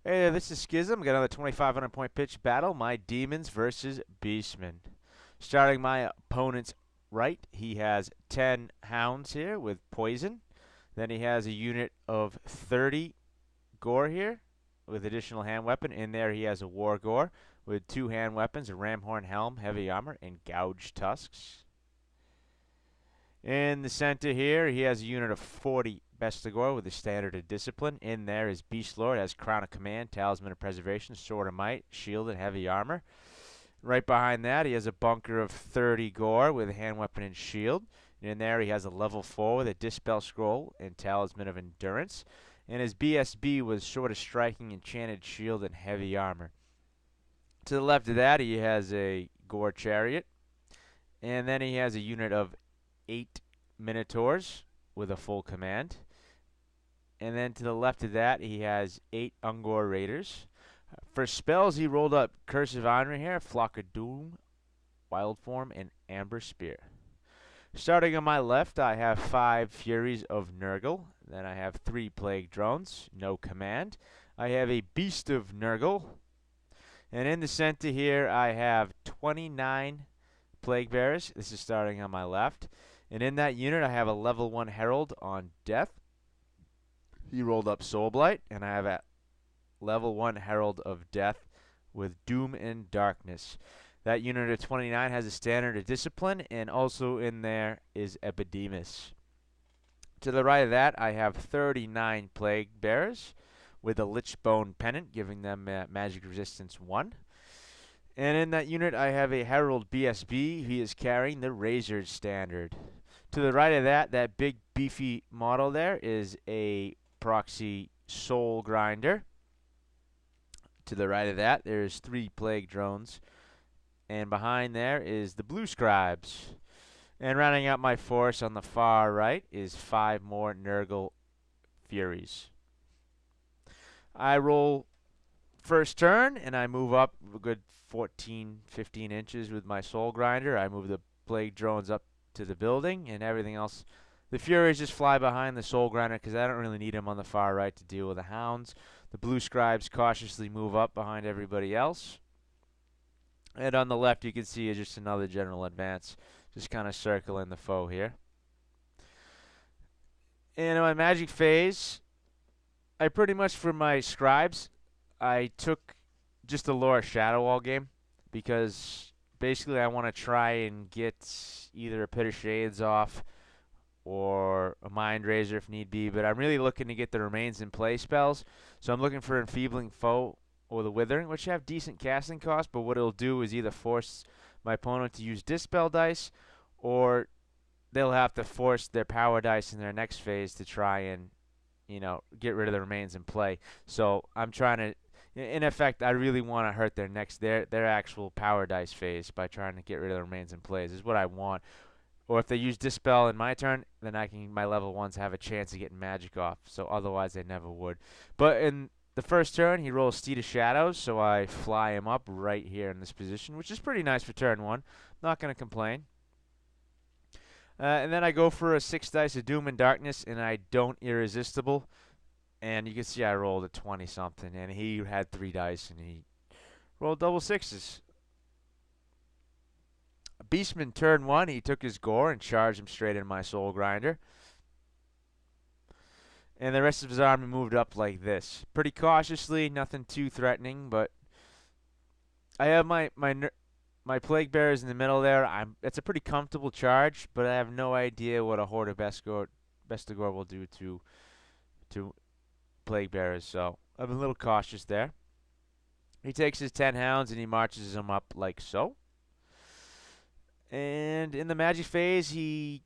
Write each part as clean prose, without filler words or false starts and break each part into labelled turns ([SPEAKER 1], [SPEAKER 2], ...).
[SPEAKER 1] Hey, this is Schism. Got another 2,500 point pitch battle. My Demons versus Beastmen. Starting my opponent's right, he has 10 hounds here with poison. Then he has a unit of 30 gore here with additional hand weapon. In there, he has a war gore with 2 hand weapons, a ramhorn helm, heavy armor, and gouged tusks. In the center here, he has a unit of 40 Bestigor with a standard of discipline. In there is Beast Lord, has Crown of Command, Talisman of Preservation, Sword of Might, Shield, and Heavy Armor. Right behind that, he has a bunker of 30 Gore with a hand weapon and shield. In there, he has a level 4 with a Dispel Scroll and Talisman of Endurance. And his BSB was Sword of Striking, Enchanted Shield, and Heavy Armor. To the left of that, he has a Gore Chariot. And then he has a unit of 8 Minotaurs with a full command. And then to the left of that, he has 8 Ungor Raiders. For spells, he rolled up Curse of Honor here, Flock of Doom, Wild Form, and Amber Spear. Starting on my left, I have 5 Furies of Nurgle. Then I have 3 Plague Drones, no command. I have a Beast of Nurgle. And in the center here, I have 29 Plague Bearers. This is starting on my left. And in that unit, I have a level 1 Herald on Death. He rolled up Soul Blight, and I have a level 1 Herald of Death with Doom and Darkness. That unit of 29 has a standard of Discipline, and also in there is Epidemus. To the right of that, I have 39 Plague Bearers with a Lichbone Pennant, giving them magic resistance 1. And in that unit, I have a Herald BSB. He is carrying the Razor Standard. To the right of that, that big beefy model there is a Proxy Soul Grinder. To the right of that, there's 3 Plague Drones. And behind there is the Blue Scribes. And rounding out my force on the far right is 5 more Nurgle Furies. I roll first turn, and I move up a good 14, 15 inches with my Soul Grinder. I move the Plague Drones up to the building, and everything else. The Furies just fly behind the Soul Grinder because I don't really need them on the far right to deal with the Hounds. The Blue Scribes cautiously move up behind everybody else. And on the left, you can see is just another general advance, just kind of circling the foe here. And in my magic phase, I pretty much, for my scribes, I took just the Lore Shadow Wall game because basically I want to try and get either a Pit of Shades off or a Mind Razor if need be, but I'm really looking to get the Remains in Play spells. So I'm looking for Enfeebling Foe or the Withering, which have decent casting cost, but what it'll do is either force my opponent to use Dispel dice, or they'll have to force their power dice in their next phase to try and, get rid of the Remains in Play. So I'm trying to, in effect, I really want to hurt their actual power dice phase by trying to get rid of the Remains in Plays is what I want. Or if they use Dispel in my turn, then my level 1s have a chance of getting magic off. So otherwise they never would. But in the first turn, he rolls Steed of Shadows, so I fly him up right here in this position, which is pretty nice for turn 1. Not going to complain. And then I go for a 6 dice of Doom and Darkness, and I don't Irresistible. And you can see I rolled a 20-something, and he had 3 dice, and he rolled double 6s. Beastman turn 1, he took his Gore and charged him straight into my Soul Grinder. And the rest of his army moved up like this. Pretty cautiously, nothing too threatening, but I have my Plague Bearers in the middle there. It's a pretty comfortable charge, but I have no idea what a Horde of Bestigor will do to Plague Bearers, so I'm a little cautious there. He takes his 10 hounds and he marches them up like so. And in the magic phase, he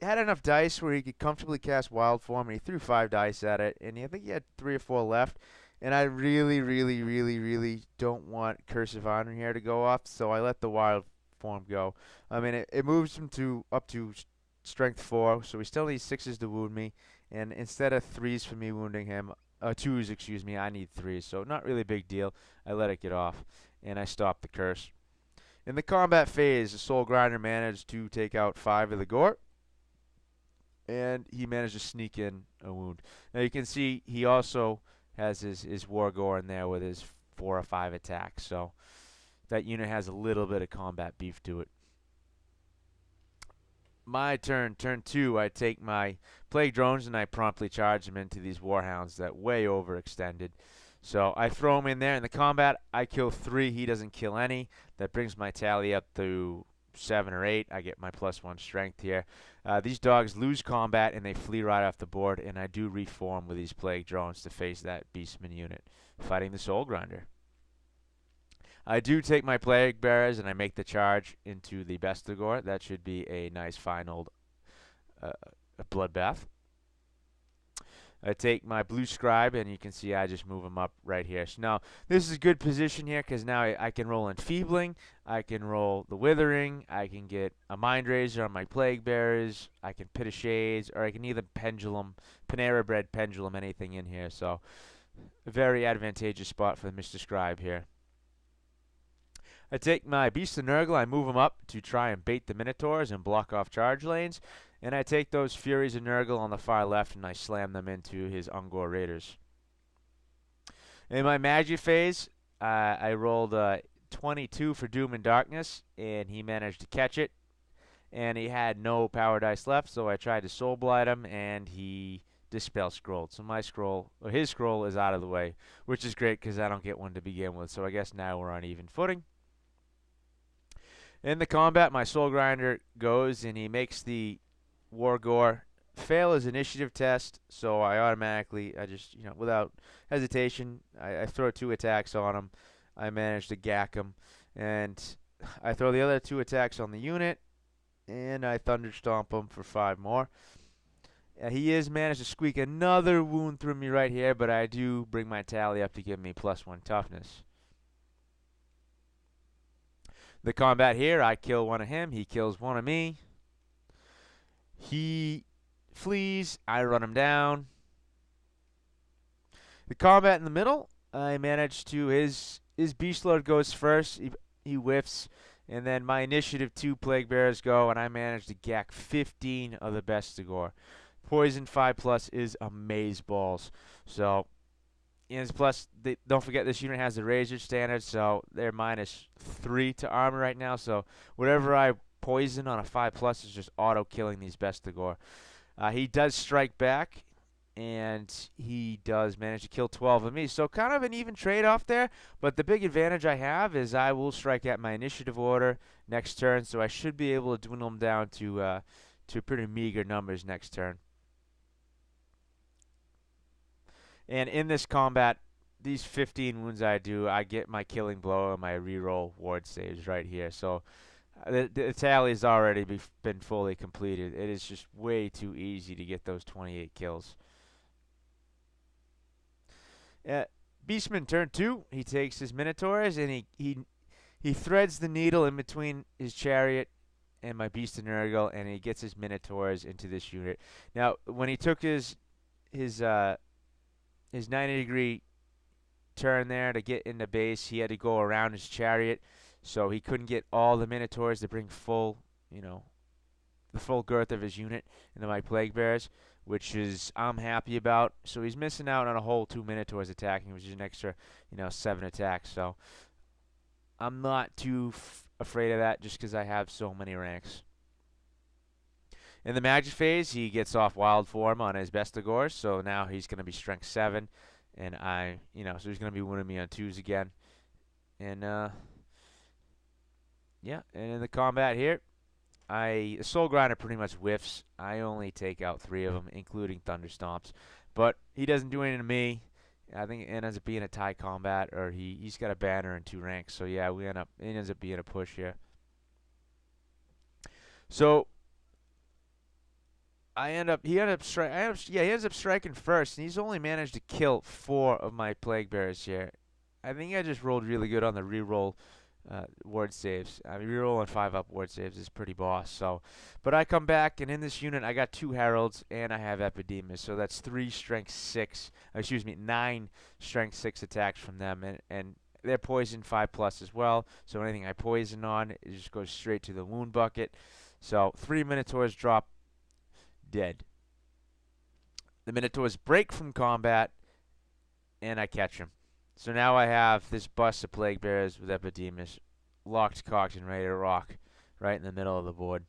[SPEAKER 1] had enough dice where he could comfortably cast Wild Form, and he threw 5 dice at it, and I think he had 3 or 4 left. And I really, really, really, really don't want Curse of Honor here to go off, so I let the Wild Form go. I mean, it moves him up to Strength 4, so he still needs 6s to wound me, and instead of 3s for me wounding him, 2s, excuse me, I need 3s, so not really a big deal. I let it get off, and I stopped the curse. In the combat phase, the Soul Grinder managed to take out 5 of the Gore, and he managed to sneak in a wound. Now you can see he also has his Wargore in there with his 4 or 5 attacks. So that unit has a little bit of combat beef to it. My turn, turn 2, I take my Plague Drones and I promptly charge them into these Warhounds that way overextended. So I throw him in there. In the combat, I kill 3. He doesn't kill any. That brings my tally up to 7 or 8. I get my +1 strength here. These dogs lose combat and they flee right off the board. And I do reform with these Plague Drones to face that Beastman unit fighting the Soul Grinder. I do take my Plague Bearers and I make the charge into the Bestigor. That should be a nice, fine old bloodbath. I take my Blue Scribe, and you can see I just move him up right here. So now, this is a good position here, because now I can roll Enfeebling, I can roll the Withering, I can get a Mind Razor on my Plague Bearers, I can Pit of Shades, or I can either Pendulum, Panera Bread Pendulum, anything in here. So, a very advantageous spot for the Mr. Scribe here. I take my Beast of Nurgle, I move them up to try and bait the Minotaurs and block off charge lanes. And I take those Furies of Nurgle on the far left and I slam them into his Ungor Raiders. In my Magic phase, I rolled 22 for Doom and Darkness, and he managed to catch it. And he had no power dice left, so I tried to Soul Blight him, and he Dispel Scrolled. So my scroll, or his scroll, is out of the way, which is great because I don't get one to begin with. So I guess now we're on even footing. In the combat, my Soul Grinder goes, and he makes the Wargore fail his initiative test, so I automatically, without hesitation, I throw 2 attacks on him. I manage to gack him, and I throw the other 2 attacks on the unit, and I Thunder Stomp him for 5 more. He is managed to squeak another wound through me right here, but I do bring my tally up to give me +1 toughness. The combat here, I kill one of him, he kills one of me. He flees, I run him down. The combat in the middle, I manage to, his Beast Lord goes first, he whiffs, and then my initiative 2 Plague Bearers go, and I manage to gack 15 of the Bestigor. Poison 5+ is amazeballs. So, and plus, don't forget this unit has the Razor standard, so they're -3 to armor right now, so whatever I poison on a 5+ is just auto killing these Bestigor. He does strike back, and he does manage to kill 12 of me. So kind of an even trade-off there, but the big advantage I have is I will strike at my initiative order next turn, so I should be able to dwindle them down to pretty meager numbers next turn. And in this combat, these 15 wounds I do, I get my killing blow and my reroll ward saves right here. So the tally has already been fully completed. It is just way too easy to get those 28 kills. Beastman turn 2. He takes his Minotaurs and he threads the needle in between his chariot and my Beast of Nurgle, and he gets his Minotaurs into this unit. Now, when he took his 90-degree turn there to get into base, he had to go around his chariot, so he couldn't get all the Minotaurs to bring full, the full girth of his unit into my Plague Bearers, which is I'm happy about. So he's missing out on a whole 2 Minotaurs attacking, which is an extra, 7 attacks. So I'm not too afraid of that just because I have so many ranks. In the Magic phase, he gets off Wild Form on his Bestigors, so now he's going to be Strength 7, and so he's going to be winning me on 2s again. And, yeah, and in the combat here, the Soul Grinder pretty much whiffs. I only take out 3 of them, including Thunder Stomps. But he doesn't do anything to me. I think it ends up being a tie combat, or he's got a banner and 2 ranks. So yeah, it ends up being a push here. So he ends up striking first, and he's only managed to kill 4 of my Plague Bearers here. I think I just rolled really good on the reroll ward saves. I mean, rerolling 5-up ward saves is pretty boss. So, but I come back, and in this unit, I got 2 Heralds, and I have Epidemus. So that's 9 Strength 6 attacks from them, and they're Poison 5+ as well. So anything I poison on, it just goes straight to the wound bucket. So 3 Minotaurs drop dead. The Minotaurs break from combat, and I catch him. So now I have this bust of Plague Bearers with Epidemus locked, cocked, and ready to rock right in the middle of the board.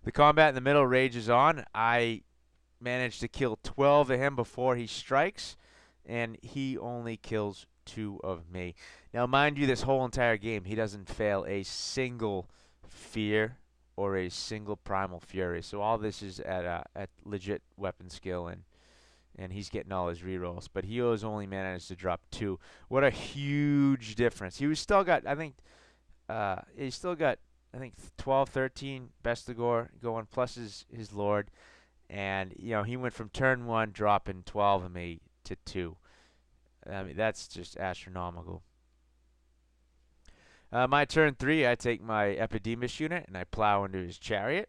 [SPEAKER 1] The combat in the middle rages on. I managed to kill 12 of him before he strikes, and he only kills 2 of me. Now, mind you, this whole entire game, he doesn't fail a single fear or a single primal fury. So all this is at legit weapon skill, and he's getting all his rerolls. But he has only managed to drop 2. What a huge difference. He was still got, I think, he's still got, I think, 12, 13 best of gore going, plus his lord. And, he went from turn 1 dropping 12 of me to 2. I mean, that's just astronomical. My turn 3, I take my Epidemus unit and I plow into his chariot.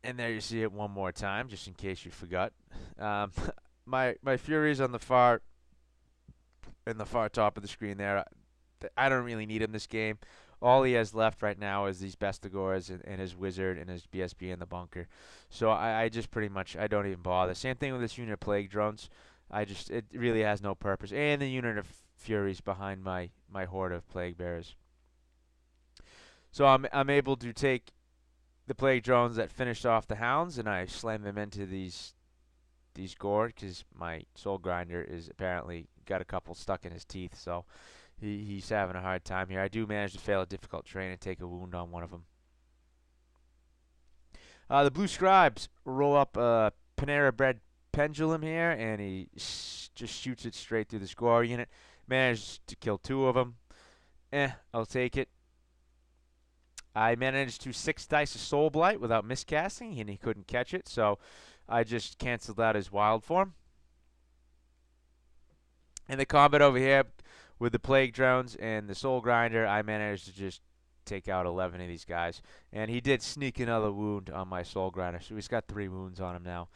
[SPEAKER 1] And there you see it one more time, just in case you forgot. My Furies on the far top of the screen there. I don't really need him this game. All he has left right now is these Bestigors and his Wizard and his BSB in the bunker. So I just pretty much, I don't even bother. Same thing with this unit of Plague Drones. It really has no purpose. And the unit of Furies behind my horde of Plague Bearers. So I'm able to take the Plague Drones that finished off the Hounds, and I slam them into these Gore, because my Soul Grinder is apparently got a couple stuck in his teeth, so he's having a hard time here. I do manage to fail a difficult terrain and take a wound on one of them. The Blue Scribes roll up a Panera Bread Pendulum here, and he just shoots it straight through the Score unit. Managed to kill 2 of them. I'll take it. I managed to 6 dice a Soul Blight without miscasting, and he couldn't catch it, so I just canceled out his wild form. In the combat over here with the Plague Drones and the Soul Grinder, I managed to just take out 11 of these guys. And he did sneak another wound on my Soul Grinder, so he's got 3 wounds on him now.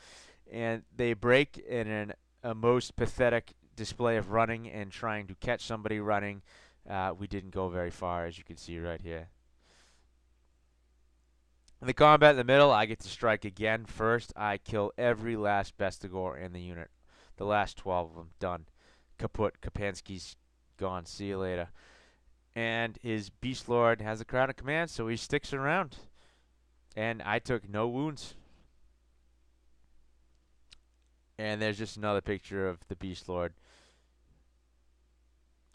[SPEAKER 1] And they break in a most pathetic display of running and trying to catch somebody running. We didn't go very far, as you can see right here. In the combat in the middle, I get to strike again. First, I kill every last Bestigor in the unit. The last 12 of them, done. Kaput. Kapansky's gone. See you later. And his Beast Lord has a Crown of Command, so he sticks around. And I took no wounds. And there's just another picture of the Beast Lord.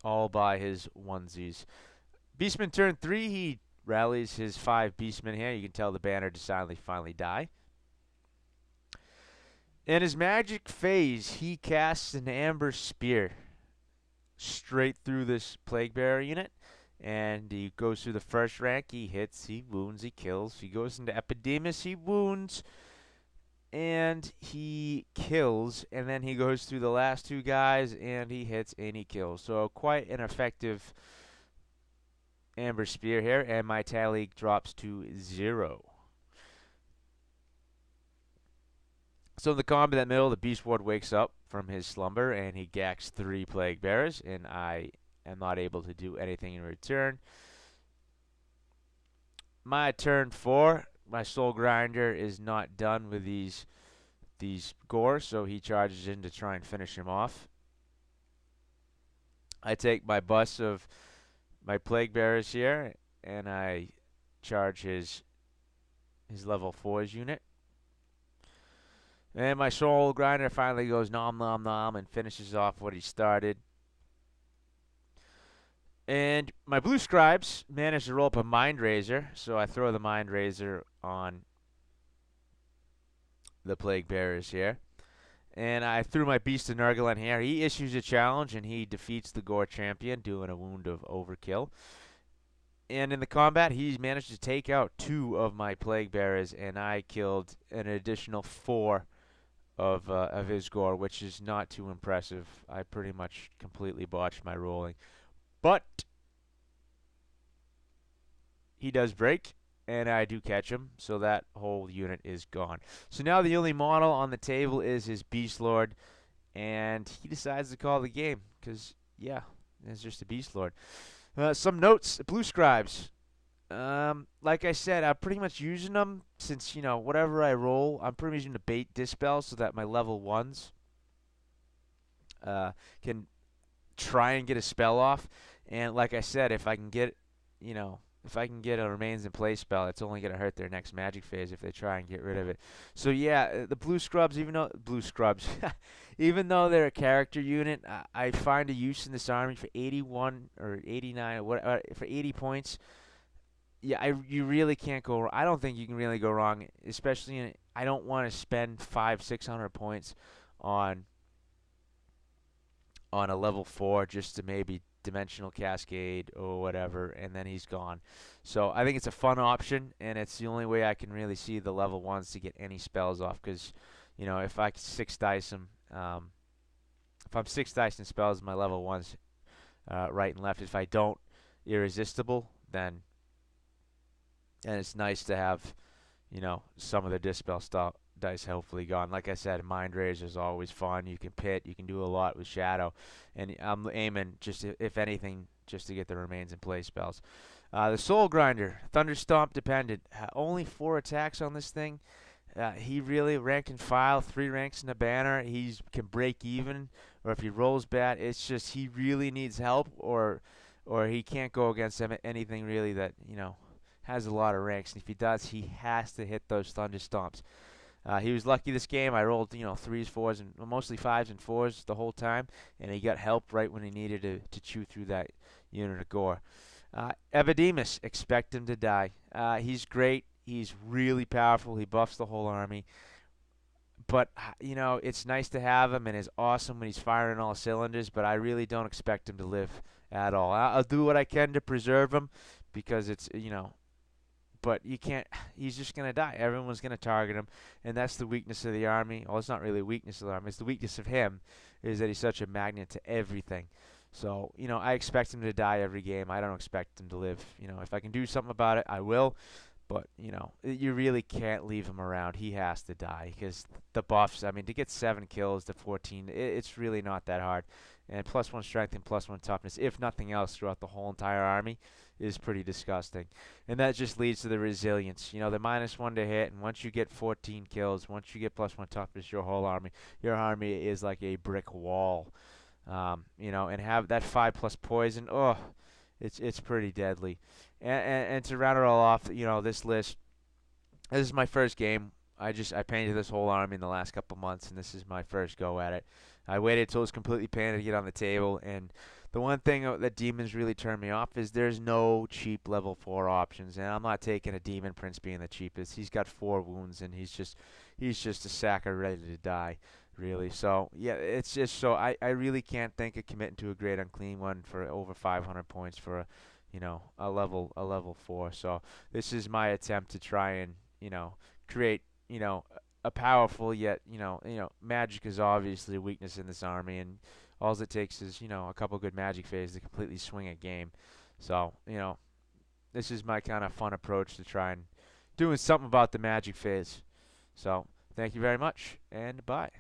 [SPEAKER 1] All by his onesies. Beastman turn 3, he rallies his 5 Beastmen here. You can tell the banner decidedly finally die. In his magic phase, he casts an Amber Spear straight through this Plague Bearer unit. And he goes through the first rank. He hits, he wounds, he kills. He goes into Epidemus, he wounds, and he kills. And then he goes through the last 2 guys, and he hits and he kills. So quite an effective Amber Spear here, and my tally drops to 0. So in the combat in the middle, the Beast Ward wakes up from his slumber, and he gacks 3 Plague Bearers, and I am not able to do anything in return. My turn 4, my Soul Grinder is not done with these Gore, so he charges in to try and finish him off. I take my bus of my Plague Bearers here, and I charge his level 4's unit. And my Soul Grinder finally goes nom nom nom and finishes off what he started. And my Blue Scribes managed to roll up a Mind Razor, so I throw the Mind Razor on the Plague Bearers here. And I threw my Beast of Nurgle here. He issues a challenge, and he defeats the Gore Champion, doing a wound of overkill. And in the combat, he managed to take out 2 of my Plague Bearers, and I killed an additional 4 of his Gore, which is not too impressive. I pretty much completely botched my rolling. But he does break, and I do catch him, so that whole unit is gone. So now the only model on the table is his Beast Lord, and he decides to call the game, because, yeah, it's just a Beast Lord. Some notes, Blue Scribes. Like I said, I'm pretty much using them since, whatever I roll, I'm pretty much using the bait dispel so that my level ones can try and get a spell off. And like I said, you know, if I can get a remains in play spell, it's only going to hurt their next magic phase if they try and get rid of it. So yeah, the blue scrubs, even though they're a character unit, I find a use in this army for 81 or 89 or what for 80 points. Yeah, you really can't go. I don't think you can really go wrong, especially I don't want to spend 500-600 points on a level 4 just to maybe dimensional cascade or whatever, and then he's gone. So I think it's a fun option, and it's the only way I can really see the level 1s to get any spells off, because if I six dice them, if I'm six dice and spells my level 1s, right and left, if I don't irresistible, then and it's nice to have some of the dispel stuff dice hopefully gone. Like I said, Mind Razor is always fun. You can pit, you can do a lot with Shadow, and I'm aiming just if anything just to get the remains in play spells. The Soul Grinder, Thunderstomp dependent, only 4 attacks on this thing. He really rank and file, 3 ranks in the banner. He can break even, or if he rolls bad, it's just he really needs help, or he can't go against anything really that has a lot of ranks. And if he does, he has to hit those Thunderstomps. He was lucky this game. I rolled, 3s, 4s, and mostly 5s and 4s the whole time, and he got help right when he needed to chew through that unit of gore. Evidemus, expect him to die. He's great. He's really powerful. He buffs the whole army. But, it's nice to have him, and it's awesome when he's firing all cylinders, but I really don't expect him to live at all. I'll do what I can to preserve him because it's, but you can't. He's just gonna die. Everyone's gonna target him, and that's the weakness of the army. Well, it's not really a weakness of the army. It's the weakness of him, is that he's such a magnet to everything. So I expect him to die every game. I don't expect him to live. If I can do something about it, I will. But you really can't leave him around. He has to die because the buffs. I mean, to get 7 kills to 14, it's really not that hard. And +1 strength and +1 toughness, if nothing else, throughout the whole entire army, is pretty disgusting. And that just leads to the resilience. The -1 to hit, and once you get 14 kills, once you get +1 toughness, your army is like a brick wall. And have that 5+ poison. Oh, it's pretty deadly. And to round it all off, this list. This is my first game. I painted this whole army in the last couple months, and this is my first go at it. I waited till it was completely painted to get on the table, and the one thing that Demons really turned me off is there's no cheap level 4 options, and I'm not taking a Demon Prince being the cheapest. He's got 4 wounds, and he's just a sacker ready to die, really. So yeah, it's just so I really can't think of committing to a Great Unclean one for over 500 points for a level 4. So this is my attempt to try and create a powerful yet magic is obviously a weakness in this army, and all it takes is a couple good magic phases to completely swing a game. So this is my kind of fun approach to try and doing something about the magic phase. So thank you very much, and bye.